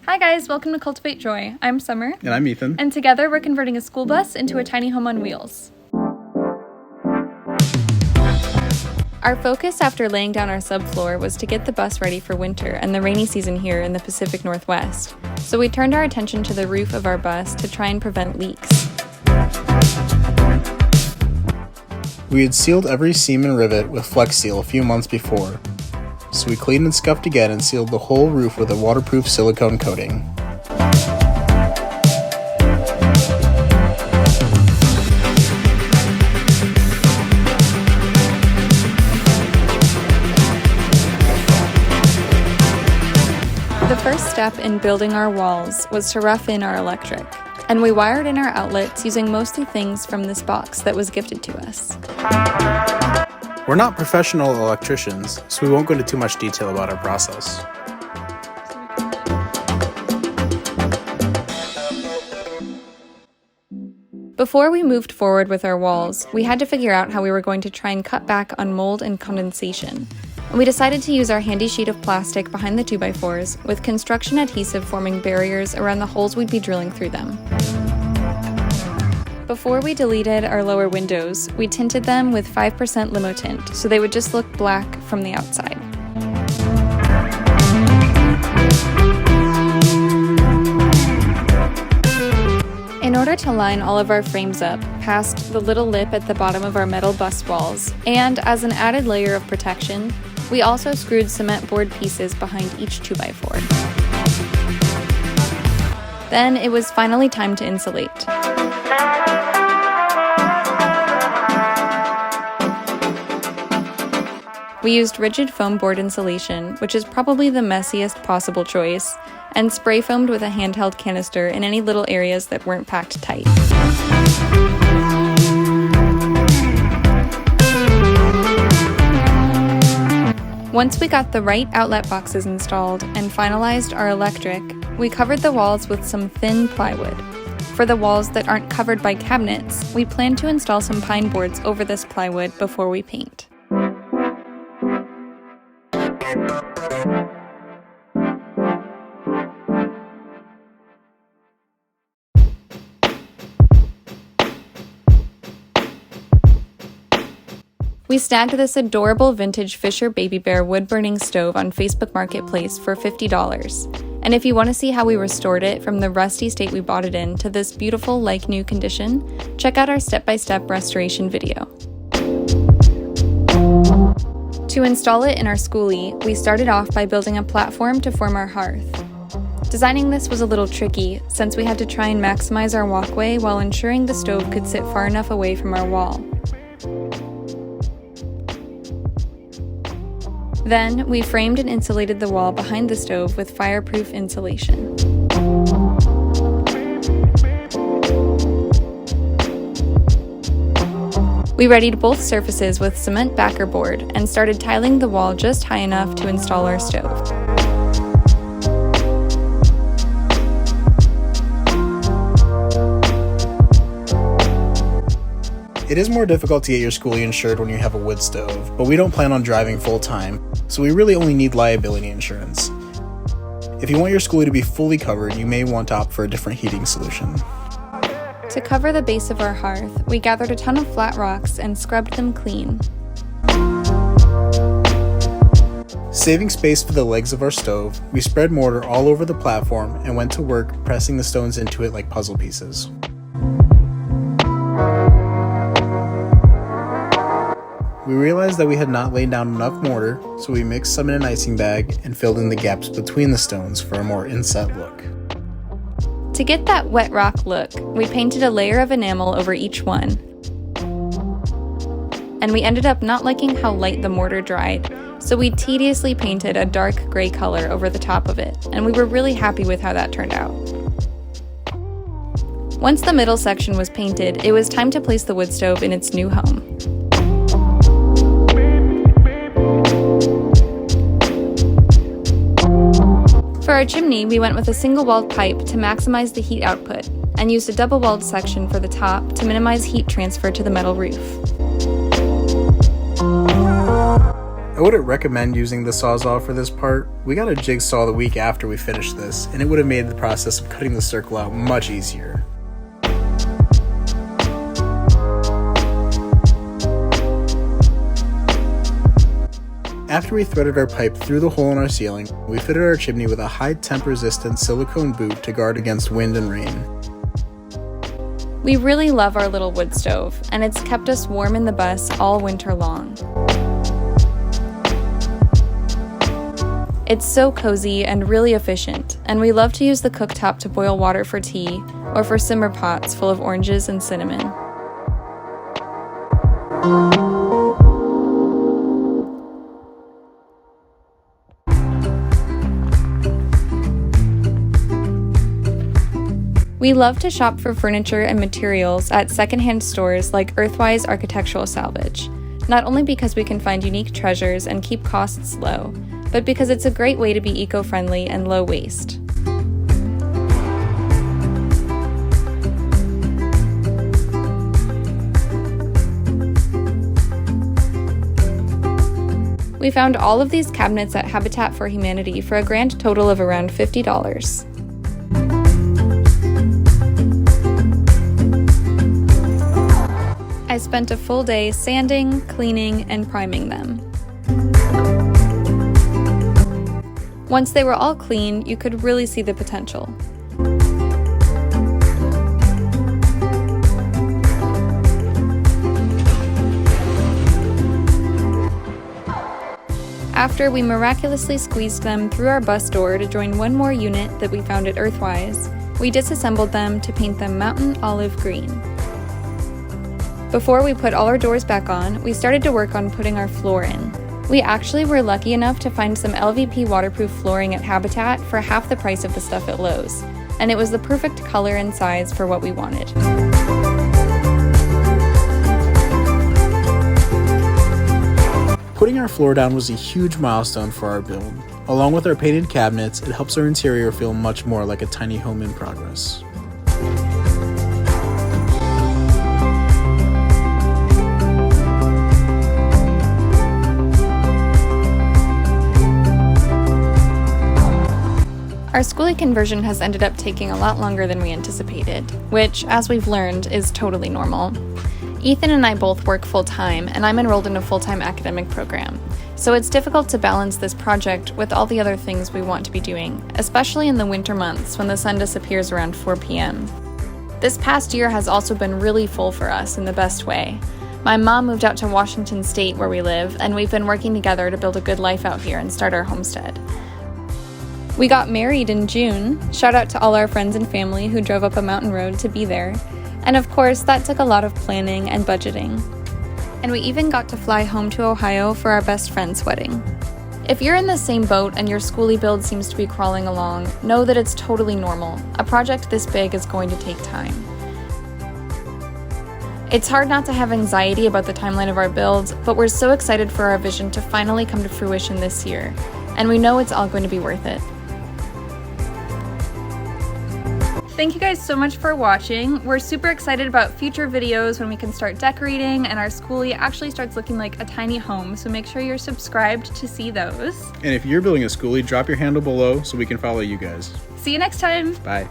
Hi guys, welcome to Cultivate Joy. I'm Summer. And I'm Ethan. And together we're converting a school bus into a tiny home on wheels. Our focus after laying down our subfloor was to get the bus ready for winter and the rainy season here in the Pacific Northwest. So we turned our attention to the roof of our bus to try and prevent leaks. We had sealed every seam and rivet with Flex Seal a few months before, so we cleaned and scuffed again and sealed the whole roof with a waterproof silicone coating. The first step in building our walls was to rough in our electric, and we wired in our outlets using mostly things from this box that was gifted to us. We're not professional electricians, so we won't go into too much detail about our process. Before we moved forward with our walls, we had to figure out how we were going to try and cut back on mold and condensation. And we decided to use our handy sheet of plastic behind the 2x4s, with construction adhesive forming barriers around the holes we'd be drilling through them. Before we deleted our lower windows, we tinted them with 5% limo tint, so they would just look black from the outside. In order to line all of our frames up past the little lip at the bottom of our metal bus walls, and as an added layer of protection, we also screwed cement board pieces behind each 2x4. Then it was finally time to insulate. We used rigid foam board insulation, which is probably the messiest possible choice, and spray foamed with a handheld canister in any little areas that weren't packed tight. Once we got the right outlet boxes installed and finalized our electric, we covered the walls with some thin plywood. For the walls that aren't covered by cabinets, we plan to install some pine boards over this plywood before we paint. We snagged this adorable vintage Fisher Baby Bear wood-burning stove on Facebook Marketplace for $50. And if you want to see how we restored it from the rusty state we bought it in to this beautiful like-new condition, check out our step-by-step restoration video. To install it in our Skoolie, we started off by building a platform to form our hearth. Designing this was a little tricky, since we had to try and maximize our walkway while ensuring the stove could sit far enough away from our wall. Then, we framed and insulated the wall behind the stove with fireproof insulation. We readied both surfaces with cement backer board and started tiling the wall just high enough to install our stove. It is more difficult to get your Skoolie insured when you have a wood stove, but we don't plan on driving full time, so we really only need liability insurance. If you want your Skoolie to be fully covered, you may want to opt for a different heating solution. To cover the base of our hearth, we gathered a ton of flat rocks and scrubbed them clean. Saving space for the legs of our stove, we spread mortar all over the platform and went to work pressing the stones into it like puzzle pieces. We realized that we had not laid down enough mortar, so we mixed some in an icing bag and filled in the gaps between the stones for a more inset look. To get that wet rock look, we painted a layer of enamel over each one. And we ended up not liking how light the mortar dried, so we tediously painted a dark gray color over the top of it, and we were really happy with how that turned out. Once the middle section was painted, it was time to place the wood stove in its new home. For our chimney, we went with a single-walled pipe to maximize the heat output, and used a double-walled section for the top to minimize heat transfer to the metal roof. I wouldn't recommend using the Sawzall for this part. We got a jigsaw the week after we finished this, and it would have made the process of cutting the circle out much easier. After we threaded our pipe through the hole in our ceiling, we fitted our chimney with a high temp resistant silicone boot to guard against wind and rain. We really love our little wood stove, and it's kept us warm in the bus all winter long. It's so cozy and really efficient, and we love to use the cooktop to boil water for tea or for simmer pots full of oranges and cinnamon. We love to shop for furniture and materials at secondhand stores like Earthwise Architectural Salvage, not only because we can find unique treasures and keep costs low, but because it's a great way to be eco-friendly and low waste. We found all of these cabinets at Habitat for Humanity for a grand total of around $50. I spent a full day sanding, cleaning, and priming them. Once they were all clean, you could really see the potential. After we miraculously squeezed them through our bus door to join one more unit that we found at Earthwise, we disassembled them to paint them mountain olive green. Before we put all our doors back on, we started to work on putting our floor in. We actually were lucky enough to find some LVP waterproof flooring at Habitat for half the price of the stuff at Lowe's, and it was the perfect color and size for what we wanted. Putting our floor down was a huge milestone for our build. Along with our painted cabinets, it helps our interior feel much more like a tiny home in progress. Our Skoolie conversion has ended up taking a lot longer than we anticipated, which, as we've learned, is totally normal. Ethan and I both work full-time, and I'm enrolled in a full-time academic program, so it's difficult to balance this project with all the other things we want to be doing, especially in the winter months when the sun disappears around 4 p.m. This past year has also been really full for us in the best way. My mom moved out to Washington State where we live, and we've been working together to build a good life out here and start our homestead. We got married in June, shout out to all our friends and family who drove up a mountain road to be there, and of course that took a lot of planning and budgeting. And we even got to fly home to Ohio for our best friend's wedding. If you're in the same boat and your Skoolie build seems to be crawling along, know that it's totally normal. A project this big is going to take time. It's hard not to have anxiety about the timeline of our build, but we're so excited for our vision to finally come to fruition this year, and we know it's all going to be worth it. Thank you guys so much for watching. We're super excited about future videos when we can start decorating and our Skoolie actually starts looking like a tiny home, so make sure you're subscribed to see those. And if you're building a Skoolie, drop your handle below so we can follow you guys. See you next time. Bye.